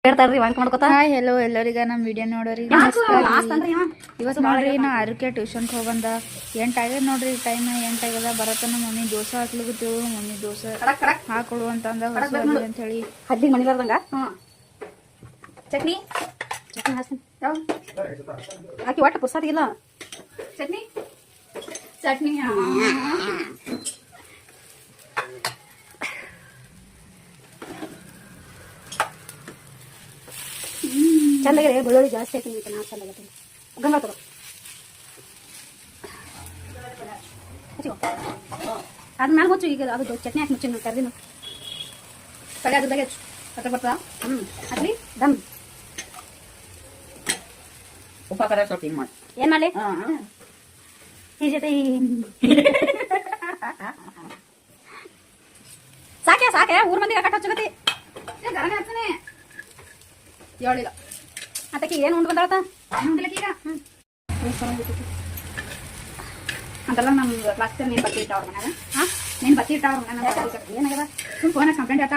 ಹೇಳ್ತಾರ್ರಿ ವಾಂಕ್ ಮಾಡ್ಕೊತ. Hi hello ಎಲ್ಲರಿಗ ನಮ್ಮ ವಿಡಿಯೋ ನೋಡೋರಿ ನಮಸ್ಕಾರ. ಇವತ್ತು ನೋಡ್ರಿ ನಾ ಅರಕೆ ಟ್ಯೂಷನ್ಗೆ ಹೋಗಿ ಬಂದ 8 ಆಗ್ಯದ ನೋಡ್ರಿ. ಟೈಮ್ 8 ಆಗ್ಯದ. ಬರತ್ತ ನಮ್ಮ ಮಮ್ಮಿ ದೋಸೆ ಹಾಕ್ಲಿಗತ್ತೀವಿ. ಮಮ್ಮಿ ದೋಸೆ ಹಾಕೊಡು ಅಂತಂದ ಹೊಸ ಅಂತ ಹೇಳಿ ಹದ್ದಿಗೆ ಮಣಿಲಾರ್ದಂಗ ಚಟ್ನಿ ಚಟ್ನಿ ಹಾಸ್ತೀನಿ ಹಾಕಿ ಒಟ್ಟು ಪುರ್ಸಾದಿಗಿಲ್ಲ ಚಟ್ನಿ ಚಟ್ನಿ ಚಂದಾಗಿದೆ. ಬೆಳ್ಳುಳ್ಳಿ ಜಾಸ್ತಿ ಹಾಕಿ ನಾ ಚಂದಾಗತ್ತೆ ಗಂಗ ತಗೋ ಅದ್ಮೇಲೆ ಮುಚ್ಚು. ಈಗ ಅದು ಚಟ್ನಿ ಹಾಕಿ ಮುಚ್ಚಿ ಕರ್ದಿನ ಕಡೆ ಅದ್ರದಾಗ ಹೆಚ್ಚು ಕಟ್ಟ ಬರ್ತದ. ಹಾಕ್ರಿ ದಮ್ ಉಪ್ಪ ಕರ ಸ್ವಲ್ಪ ಹಿಂಗೆ ಮಾಡಿ ಏನ್ ಮಾಡಲಿ ಈ ಜೊತೆ ಸಾಕೆ ಸಾಕೆ ಊರ್ ಮಂದಿಗೆ ಕಟ್ಟ ಹಚ್ಚಗತಿ ಗರನೆ ಹಚ್ಚನೆ ಹೇಳಿಲ್ಲ ಅದಕ್ಕೆ ಏನು ಉಂಡು ಬಂದಾಳತ್ತ ಈಗ ಅಂತೆಲ್ಲ ನಮ್ಗೆ ಕ್ಲಾಸ್ ನೀನು ಬತ್ತಿ ಇಟ್ಟ ಅವ್ರ ಮನ್ಯಾಗ ನೀನು ಬತ್ತಿ ಇಟ್ಟ ಅವ್ರ ಮನ್ಯಾಗ ಏನಾಗದ ಸುಮ್ ಫೋನ್ ಕಂಪ್ಲೇಂಟ್ ಆತ.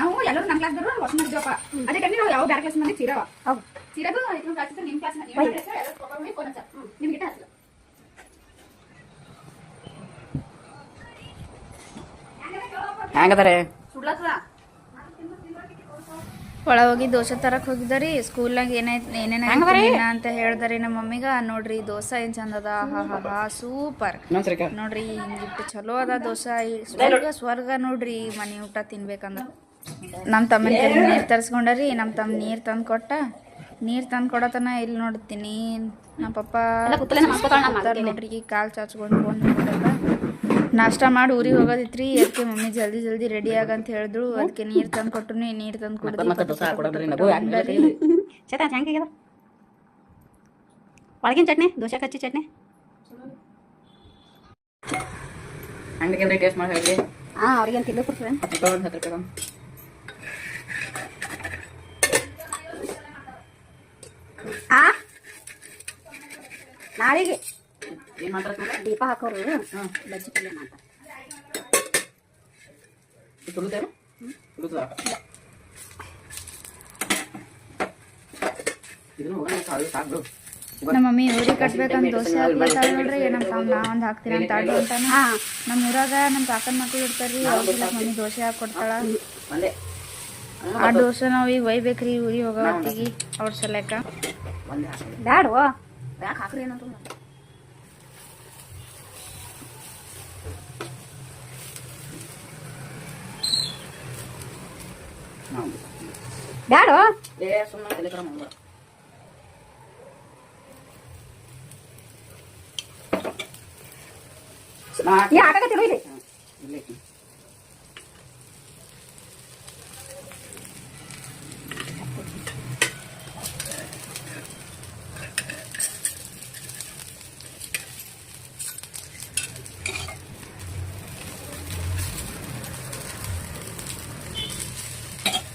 ನಾವು ಎಲ್ಲರೂ ನಮ್ಮ ಕ್ಲಾಸ್ದವರು ವರ್ಷ ಮಾಡಿದ್ವಪ್ಪ. ಅದಕ್ಕೆ ನಾವು ಯಾವ ಬೇರೆ ಕ್ಲಾಸ್ ಮಂದಿ ಸೀರವ ಹೌದು ಸೀರದು ನಿಮ್ಮ ಕ್ಲಾಸ್ ನಿಮ್ಮ ಕ್ಲಾಸ್ ಫೋನ್ ಹಚ್ಚ ನಿಮ್ಗೆ ಹಚ್ಚ ಹೆಂಗದಾರೆ ಸುಡ್ಲತ್ತದ. ಒಳ ಹೋಗಿ ದೋಸೆ ತರಕ್ ಹೋಗಿದ್ದಾರಿ. ಸ್ಕೂಲ್ನಾಗ ಏನೇನ ಅಂತ ಹೇಳ್ದಾರಿ ನಮ್ಮ ಮಮ್ಮಿಗ. ನೋಡ್ರಿ ದೋಸೆ ಏನ್ ಚಂದ ಅದ. ಹಾ ಸೂಪರ್ ನೋಡ್ರಿ. ಹಿಂಗಿಟ್ಟು ಚಲೋ ಅದ ದೋಸೆ. ಸ್ವರ್ಗ ನೋಡ್ರಿ ಮನಿ ಊಟ ತಿನ್ಬೇಕಂದ್ರ. ನಮ್ಮ ತಮ್ಮನ ನೀರ್ ತರ್ಸ್ಕೊಂಡರಿ. ನಮ್ಮ ತಮ್ಮ ನೀರ್ ತಂದು ಕೊಟ್ಟ. ನೀರ್ ತಂದು ಕೊಡತನ ಇಲ್ಲಿ ನೋಡ್ತೀನಿ ನಮ್ಮ ಪಪ್ಪ ನೋಡ್ರಿ ಕಾಲ್ ಚಾಚ್ಕೊಂಡು ನಾಷ್ಟ ಮಾಡಿ ಊರಿಗೆ ಹೋಗೋದಿತ್ರಿ. ಅದಕ್ಕೆ ಮಮ್ಮಿ ಜಲ್ದಿ ಜಲ್ದಿ ರೆಡಿ ಆಗಂತ ಹೇಳಿದ್ರು. ಅದಕ್ಕೆ ನೀರ್ ತಂದು ಕೊಟ್ಟು ನೀರ್ ತಂದು ಕುಡಿದ್ರಿ. ಚೇತ ಹೆಂಗಿದ ಒಳಗಿನ ಚಟ್ನಿ ದೋಸೆ ಕಚ್ಚಿ ಚಟ್ನಿ ಹಂಗೆ ಟೇಸ್ಟ್ ಮಾಡಿ ಹೇಳಿ. ಅವ್ರಿಗೇನು ತಿಂದು ಕೊಡ್ತೀವಿ. 10 ರೂಪಾಯಿ ನಾಳೆಗೆ ಏನು ಮಾಡ್ತಾರೆ ದೀಪ ಹಾಕೋರು ಬಜ್ಜಿ ಪಲ್ಯ ಮಾಡ್ತಾರೆ. ತುಳಿತೇನು ತುಳಿತದ ಇದನ್ನು ಹೋಗೋಣ ಸಾಕು. ನಮ್ಮ ಮಮ್ಮಿ ಊರಿಗೆ ಕಟ್ಬೇಕಂತ ದೋಸೆ ಹಾಕ್ಲತ್ತಾಳ ನೋಡ್ರಿ. ನಮ್ಮ ತಮ್ಮ ನಾ ಒಂದು ಹಾಕ್ತೀನಿ ಅಂತ ಆಡ್ರಿ ಅಂತಾನ. ನಮ್ಮ ಊರಾಗ ನಮ್ಮ ಕಾಕನ ಮಕ್ಳು ಇರ್ತಾರ್ರಿ. ಅವ್ರಿಗೆ ಮಮ್ಮಿ ದೋಸೆ ಹಾಕೊಡ್ತಾಳ. ಆ ದೋಸೆ ನಾವು ಈಗ ಒಯ್ಬೇಕ್ರಿ ಊರಿಗೆ ಹೋಗೋ ಹೊತ್ತಿಗೆ ಅವ್ರ ಸಲಕ. ಬ್ಯಾಡ್ವ ಬ್ಯಾಕ್ ಹಾಕ್ರಿ ಏನಂತ ಬ್ಯಾಡೋ ಸುಮ್ಮನೆ ಟೆಲಿಗ್ರಾಮ್ ಹೋಗ್ಬಾರ. ಆಟಗತ್ತಿರೋ ಇಲ್ಲಿ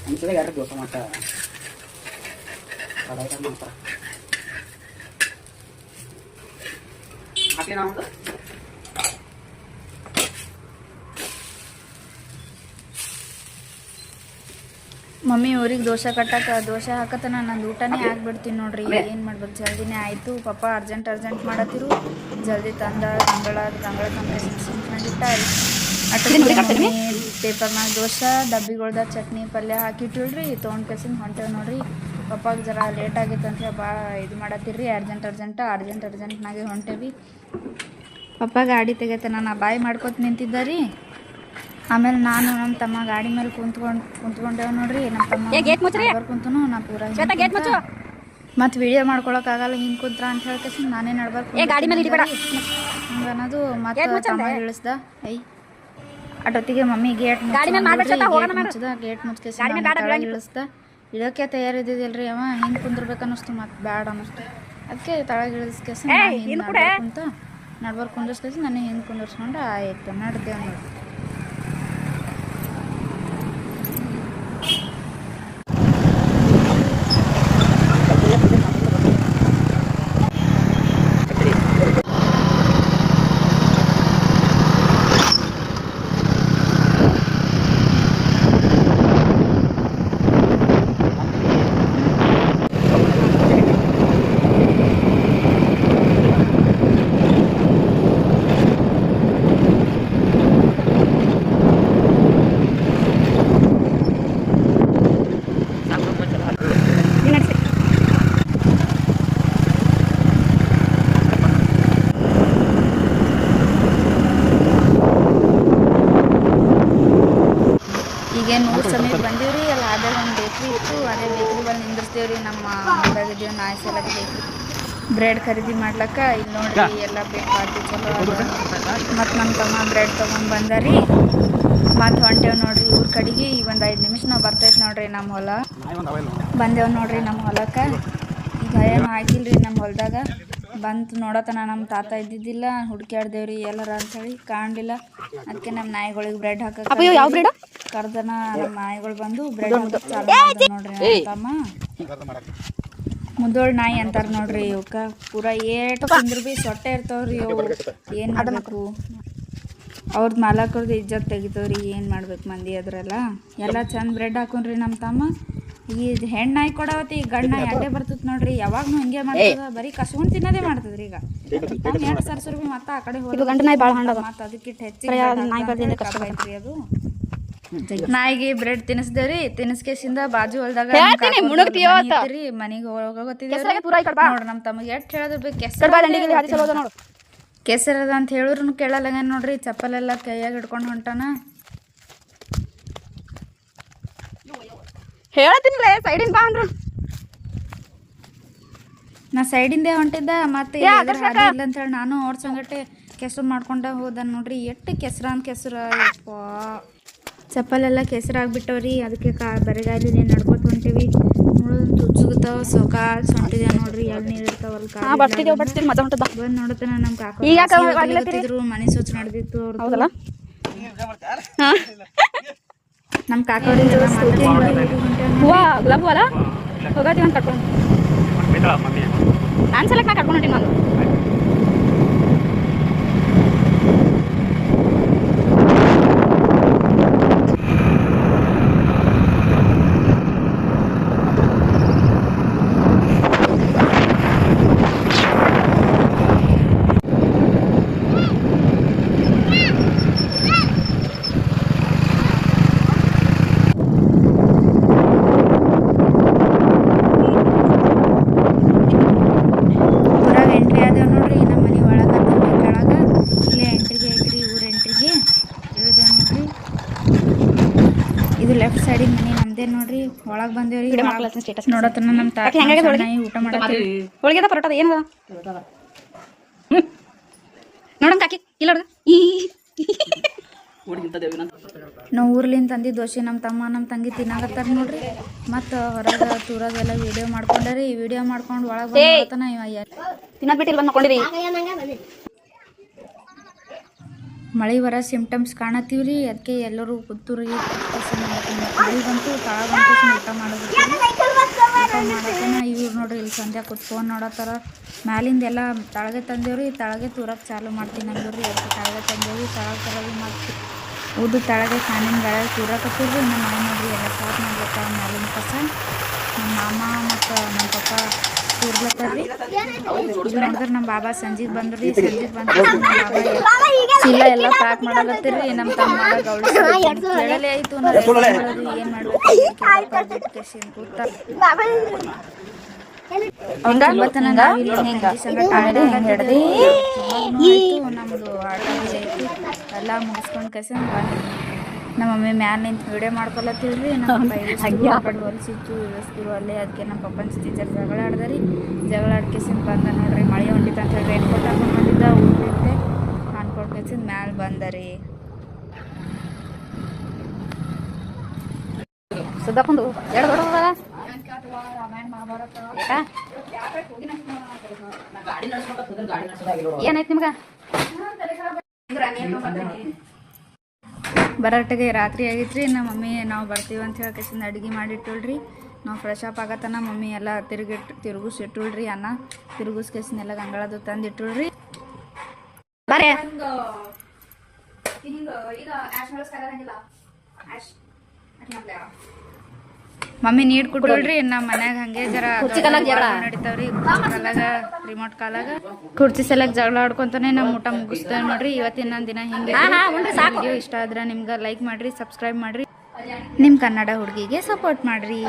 ಅಂಚೆ ಯಾರು ದೋಸೆ ಮಾಡ್ತಾರೆ ಮಾಡ್ತಾರೆ ಹಾಕಲಿ ನಾವು ಮಮ್ಮಿ ಊರಿಗೆ ದೋಸೆ ಕಟ್ಟಕ್ಕೆ ದೋಸೆ ಹಾಕತನ ನಂದು ಊಟನೇ ಆಗ್ಬಿಡ್ತೀನಿ ನೋಡ್ರಿ. ಏನು ಮಾಡ್ಬೇಕು ಜಲ್ದಿನೇ ಆಯಿತು. ಪಪ್ಪ ಅರ್ಜೆಂಟ್ ಮಾಡತ್ತಿರು ಜಲ್ದಿ ಗಂಗಳ ತಂದೆ ಸಿಂಕೊಂಡಿಟ್ಟ ಮಮ್ಮಿ ಪೇಪರ್ನಾಗ ದೋಸೆ ಡಬ್ಬಿಗಳ್ದಾಗ ಚಟ್ನಿ ಪಲ್ಯ ಹಾಕಿಟ್ಟಿಳ್ರಿ ತೊಗೊಂಡು ಕೆಸಿಂದ ಹೊಂಟೇವೆ ನೋಡ್ರಿ. ಪಪ್ಪಾಗ ಜರ ಲೇಟ್ ಆಗೈತೆ ಅಂತ ಭಾಳ ಇದು ಮಾಡತ್ತಿರ್ರಿ. ಅರ್ಜೆಂಟ್ನಾಗೆ ಹೊಂಟೇವಿ. ಪಪ್ಪ ಗಾಡಿ ತೆಗೈತೆ ನಾ ಬಾಯಿ ಮಾಡ್ಕೊತ ನಿಂತಿದ್ದಾರಿ. ಆಮೇಲೆ ನಾನು ನಮ್ಮ ತಮ್ಮ ಗಾಡಿ ಮೇಲೆ ಕುಂತ್ಕೊಂಡೇವ್ ನೋಡ್ರಿ. ನಮ್ಮ ತಮ್ಮ ಕುಂತನು ನಾ ಪೂರ ಮತ್ತೆ ವಿಡಿಯೋ ಮಾಡ್ಕೊಳಕ್ಕಾಗಲ್ಲ ಹಿಂಗೆ ಕುಂತ್ರ ಅಂತ ಹೇಳ್ಕೇಸಿ ನಾನೇ ನಡ್ಬಾರ್ದು ಹಂಗೆ ಅನ್ನೋದು. ಮತ್ತೆ ತಮ್ಮ ಇಳಿಸ್ದ ಐ ಅಟೊತ್ತಿಗೆ ಮಮ್ಮಿ ಗೇಟ್ ಮುಚ್ಚಿದ ಇಳಿಸ್ದ. ಇಳೋಕೆ ತಯಾರಿದ್ದಿಲ್ರಿ. ಅವ ಹಿಂಗೆ ಕುಂದಿರ್ಬೇಕು ಅನ್ನಿಸ್ತು. ಮತ್ತೆ ಬ್ಯಾಡ ಅನ್ನಿಸ್ತು. ಅದಕ್ಕೆ ತಳಗೆ ಇಳಿಸ್ಕೇಸಿ ಕುಂತ ನಡ್ಬಾರ್ದು ಕುಂದಿರ್ಸ್ಕೇಸಿ ನಾನು ಹಿಂಗೆ ಕುಂದಿರ್ಸ್ಕೊಂಡು ಆಯ್ತು ನಡ್ದೇವ್ ನೋಡಿ. ಇತ್ತು, ಅದೇ ಬೇಕ್ರಿ ಬಲ್ಲಿ ನಿಂದಿರ್ಸ್ತೇವ್ರಿ. ನಮ್ಮ ಹೊರಗಿದ್ದೀವಿ ನಾಯಿ ಸಲಕ್ಕೆ ಬೇಕ್ರಿ ಬ್ರೆಡ್ ಖರೀದಿ ಮಾಡ್ಲಕ್ಕ. ಇಲ್ಲಿ ನೋಡ್ರಿ ಎಲ್ಲ ಬೇಕಾಗಿ ಚಲೋ ಮತ್ತು ನಮ್ಮ ತಮ್ಮ ಬ್ರೆಡ್ ತೊಗೊಂಡು ಬಂದಾರಿ. ಮತ್ತು ಹೊಂಟೇವ್ ನೋಡ್ರಿ ಊರ ಕಡೆಗೆ. ಈಗ ಒಂದು 5 ನಿಮಿಷ ನಾವು ಬರ್ತೈತೆ ನೋಡ್ರಿ ನಮ್ಮ ಹೊಲ. ಬಂದೇವು ನೋಡ್ರಿ ನಮ್ಮ ಹೊಲಕ್ಕೆ. ಈಗ ಏನು ಹಾಕಿಲ್ರಿ ನಮ್ಮ ಹೊಲದಾಗ. ಬಂತು ನೋಡತನ ನಮ್ಮ ತಾತ ಇದ್ದಿದ್ದಿಲ್ಲ, ಹುಡುಕ್ಯಾಡ್ದೇವ್ರಿ ಎಲ್ಲರ ಅಂತೇಳಿ ಕಾಣಲಿಲ್ಲ. ಅದಕ್ಕೆ ನಮ್ಮ ನಾಯಿಗಳಿಗೆ ಬ್ರೆಡ್ ಹಾಕಕ್ಕೆ ಯಾವ ಬ್ರೆಡ್ ಕರ್ದನ ನಮ್ಮ ನಾಯಿಗಳು ಬಂದು ಬ್ರೆಡ್ ಹಾಕಕ್ಕೆ ಚಾಲು ಮಾಡ್ದ ನೋಡ್ರಿ ನಮ್ಮ ತಮ್ಮ. ಮುದ್ದೋಳ್ ನಾಯಿ ಅಂತಾರೆ ನೋಡ್ರಿ ಇವಕ್ಕೆ. ಪೂರಾ ಏಟು ತಿಂದ್ರು ಭೀ ಸೊಟ್ಟೆ ಇರ್ತಾವ್ರಿ ಅವು. ಏನು ಮಾಡಬೇಕು, ಅವ್ರದ್ದು ಮಾಲಕರ್ದು ಇಜ್ಜತ್ ತೆಗಿತಾವ್ರಿ. ಏನು ಮಾಡ್ಬೇಕು ಮಂದಿ ಅದ್ರಲ್ಲ. ಎಲ್ಲ ಚಂದ ಬ್ರೆಡ್ ಹಾಕೊಂಡ್ರಿ ನಮ್ಮ ತಮ್ಮ. ಈ ಹೆಣ್ಣು ನಾಯಿ ಕೊಡವತ್ತಿ ಈಗ ಗಂಡ ನಾಯಿ ಅಡ್ಡೆ ಬರ್ತೈತೆ ನೋಡ್ರಿ. ಯಾವಾಗ್ಲೂ ಹಿಂಗೆ ಮಾಡ್ತದ, ಬರೀ ಕಸ್ಕೊಂಡ್ ತಿನ್ನೋದೇ ಮಾಡ್ತದ್ರಿ. ಈಗ ನಮ್ಮ ಎರಡು ಸರ್ಸರು ಭೀ ಮತ್ತೆ ಆ ಕಡೆ ಹೋಗಿ ಗಂಡ ನಾಯಿ ಭಾಳ ಹಂಡದ. ಮತ್ತೆ ಅದಕ್ಕಿಟ್ಟು ಹೆಚ್ಚಿಗೆ ಐತ್ರಿ ಅದು. ನಾಯಿಗೆ ಬ್ರೆಡ್ ತಿನ್ನಿಸ್ದೇವ್ರಿ. ತಿನ್ನಿಸ್ಕೇಸಿಂದ ಬಾಜು ಹೊಲ್ದಾಗ ಮನೆಗೆ ಹೋಗೋತಿದ್ದೇವ್ರಿ. ನೋಡ್ರಿ ನಮ್ಮ ತಮಗೆ ಎಷ್ಟು ಹೇಳಿದ್ರು ಬೇಕು ಕೆಸರದ ಅಂತ ಹೇಳಿದ್ರು ಕೇಳಲ್ಲ ನೋಡ್ರಿ. ಚಪ್ಪಲೆಲ್ಲ ಕೈಯಾಗ ಹಿಡ್ಕೊಂಡು ಹೊಂಟಾನ. ಹೇಳ್ತೀನಿಲ್ಲ ಸೈಡಿನ ಬಾ ಅಂದ್ರು. ನಾ ಸೈಡಿಂದೇ ಹೊಂಟಿದ್ದ. ಮತ್ತೆ ಇಲ್ಲ ಅಂತೇಳಿ ನಾನು ಓಡ್ಸಂಗಟ್ಟೆ ಕೆಸರು ಮಾಡ್ಕೊಂಡ ಹೋದ ನೋಡ್ರಿ. ಎಷ್ಟು ಕೆಸರ ಅಂತ ಕೆಸರ ಯಪ್ಪ. ಚಪ್ಪಲೆಲ್ಲ ಕೆಸರಾಗ್ಬಿಟ್ಟವ್ರಿ. ಅದಕ್ಕೆ ಬರೆಗಾಲಿನೇ ನಡ್ಕೊತ ಹೊಂಟೇವಿ. ನೋಡೋದು ತುಜ್ಜುಗ್ತಾವ ಸೊಕಾಲ್ ಸೊಂಟಿದೆ ನೋಡ್ರಿ. ಎಲ್ಲಿ ನೀರು ಇರ್ತಾವಲ್ಲ ಬಂದು ನೋಡತನ ನಮ್ಮ ಕಾಕಿದ್ರು ಮನೆ ಸ್ವಚ್ಛ ನಡೆದಿತ್ತು ಅವ್ರದ್ದು. ನಮ್ಮ ಕಾಕೋರಿಂದ ಗುಲಾಬು ಅಲ್ಲ ಹೋಗತಿ ಒಂದು ಕಟ್ಕೊಂಡು ನಾನು ಸಲಕ್ಕೆ ನಾ ಕಟ್ಕೊಂಡು ಹೊಂಟೀನಿ ನಾನು. ಇದು ಲೆಫ್ಟ್ ಸೈಡಿನ ಮನೆ ನಮ್ದೇ ನೋಡ್ರಿ. ಒಳಗೆ ಬಂದೇವ್ರಿ. ನೋಡತನ ನಮ್ಮ ತಾಯಿ ಊಟ ಮಾಡತ್ತೀವಿ. ಹೋಳಿಗೆದ ಪರೋಟದ ಏನದ ನೋಡಮ್ ಕಾಕಿ ಇಲ್ಲ ನಾವು ಊರ್ಲಿಂದ ತಂದಿದ್ದು ದೋಸೆ ನಮ್ಮ ತಮ್ಮ ನಮ್ಮ ತಂಗಿ ತಿನ್ನಾಕತ್ತಾರ ನೋಡ್ರಿ. ಮತ್ತು ಹೊರಗೆ ತೂರದೆಲ್ಲ ವಿಡಿಯೋ ಮಾಡ್ಕೊಂಡ್ರಿ. ವಿಡಿಯೋ ಮಾಡ್ಕೊಂಡು ಒಳಗೆ ಬಂದತನ ತಿನ್ನೋದು ಬಿಟ್ಟಿಲ್ಲ ಬಂದು ಮಾಡ್ಕೊಂಡಿರಿ. ಮಳೆ ಬರೋ ಸಿಂಪ್ಟಮ್ಸ್ ಕಾಣತ್ತೀವ್ರಿ. ಅದಕ್ಕೆ ಎಲ್ಲರೂ ಕೂತೂರಿ. ಮಳೆ ಬಂತು ತಳ ಬಂತು ಊಟ ಮಾಡೋದು. ಊಟ ಮಾಡತ್ತನ ಇವ್ರು ನೋಡ್ರಿ ಇಲ್ಲಿ ಸಂಧ್ಯಾ ಕುತ್ಕೊಂಡು ನೋಡತ್ತಾರ. ಮ್ಯಾಲಿಂದ ಎಲ್ಲ ತಳಗೆ ತಂದೇವ್ರಿ. ತಳಗೆ ತೂರಕ್ಕೆ ಚಾಲು ಮಾಡ್ತೀನಿ ಅಂದ್ರಿ. ಅದಕ್ಕೆ ತಳಗೆ ತಂದೇವ್ರಿ. ತಳಗೆ ತರಗೆ ಮಾಡ್ತೀವಿ. ಉದ್ದು ತಳಗೆ ಫ್ಯಾನಿನ ಗಾಳಿ ತೂರಕತ್ತೀವ್ರಿ. ನಮ್ಮ ಮನೆ ನೋಡ್ರಿ ಎಲ್ಲ ಸಾಫ್ ಮಾಡ್ಲತ್ತ ಮ್ಯಾಲಿನ ಕಸ. ನಮ್ಮ ಮಾಮ ಮತ್ತು ನಮ್ಮ ಪಪ್ಪ ತೂರ್ಲತ್ತಾರ್ರಿ. ಇದು ನೋಡಿದ್ರೆ ನಮ್ಮ ಬಾಬಾ ಸಂಜೆಗೆ ಬಂದ್ರಿ. ಸಂಜೆಗೆ ಬಂದ ಚೀಲ ಎಲ್ಲ ಪ್ಯಾಕ್ ಮಾಡಲತ್ತಿರ್ರಿ. ನಮ್ಮ ತಮ್ಮ ಕೇಳಲೇ ಆಯ್ತು ಏನು ಮಾಡ್ಬೇಕು ನಮ್ದು ಆಟ ಎಲ್ಲ ಮುಗಿಸ್ಕೊಂಡು ಕೆಸನ್ ಬಂದ್ರಿ. ನಮ್ಮ ಮಮ್ಮಿ ಮ್ಯಾಲ ನಿಂತು ವಿಡಿಯೋ ಮಾಡ್ಕೊಳತ್ತಿಲ್ರಿ. ನಮ್ಮ ಕಡೆ ಹೊಲಿಸಿತ್ತು ಸ್ಕೂಲ್ ಅಲ್ಲೇ. ಅದಕ್ಕೆ ನಮ್ಮ ಪಪ್ಪನ ಟೀಚರ್ ಜಗಳ ಆಡ್ದಾರಿ. ಜಗಳ ಆಡ್ಕೆಸಿಂದ ಬಂದ ನೋಡ್ರಿ. ಮಳೆ ಹೊಂಟಿತ್ತು ಅಂತ ಹೇಳಿ ರೈನ್ ಕೋಟ್ ಹಾಕೊಂಡು ಬಂದಿದ್ದ. ಊರಿದ್ದೆ ಹಾನ್ಕೊಟ್ ಕೆಸಿಂದ ಮ್ಯಾಲೆ ಬಂದರಿ. ಸುದ್ದಪ್ಪಂದು ಎರಡು ದೊಡ್ಡ ಏನಾಯ್ತು ನಿಮ್ಗ? ಬರೋಟ್ಟಿಗೆ ರಾತ್ರಿ ಆಗೈತ್ರಿ. ನಮ್ಮ ಮಮ್ಮಿ ನಾವು ಬರ್ತೀವಿ ಅಂತ ಹೇಳಿ ಕೆಸಿಂದ ಅಡುಗೆ ಮಾಡಿಟ್ಟುಳ್ರಿ. ನಾವು ಫ್ರೆಶ್ ಅಪ್ ಆಗತ್ತನ ಮಮ್ಮಿ ಎಲ್ಲ ತಿರುಗಿಸಿಟ್ಟುಳ್ರಿ. ಅನ್ನ ತಿರುಗಿಸ್ಕೇಸಿನ ಎಲ್ಲ ಗಂಗಳದು ತಂದು ಇಟ್ಟುಳ್ರಿ. ಬರ್ರಿ ಮಮ್ಮಿ ನೀರು ಕುಟ್ಕೊಳ್ರಿ. ನಮ್ಮ ಮನ್ಯಾಗ ಹಂಗೆ ಜರ ನಡಿತಾವ್ರಿ. ರಿಮೋಟ್ ಕಾಲಾಗ ಕುರ್ಚಿ ಸಲಕ್ ಜಗಳ ಆಡ್ಕೊಂತಾನೆ ನಮ್ಮ ಊಟ ಮುಗಿಸ್ತೇವೆ ನೋಡ್ರಿ. ಇವತ್ತಿನ ದಿನ ಹಿಂಗೆ. ವಿಡಿಯೋ ಇಷ್ಟ ಆದ್ರೆ ನಿಮ್ಗೆ ಲೈಕ್ ಮಾಡ್ರಿ, ಸಬ್ಸ್ಕ್ರೈಬ್ ಮಾಡ್ರಿ. ನಿಮ್ಮ ಕನ್ನಡ ಹುಡುಗಿಗೆ ಸಪೋರ್ಟ್ ಮಾಡ್ರಿ.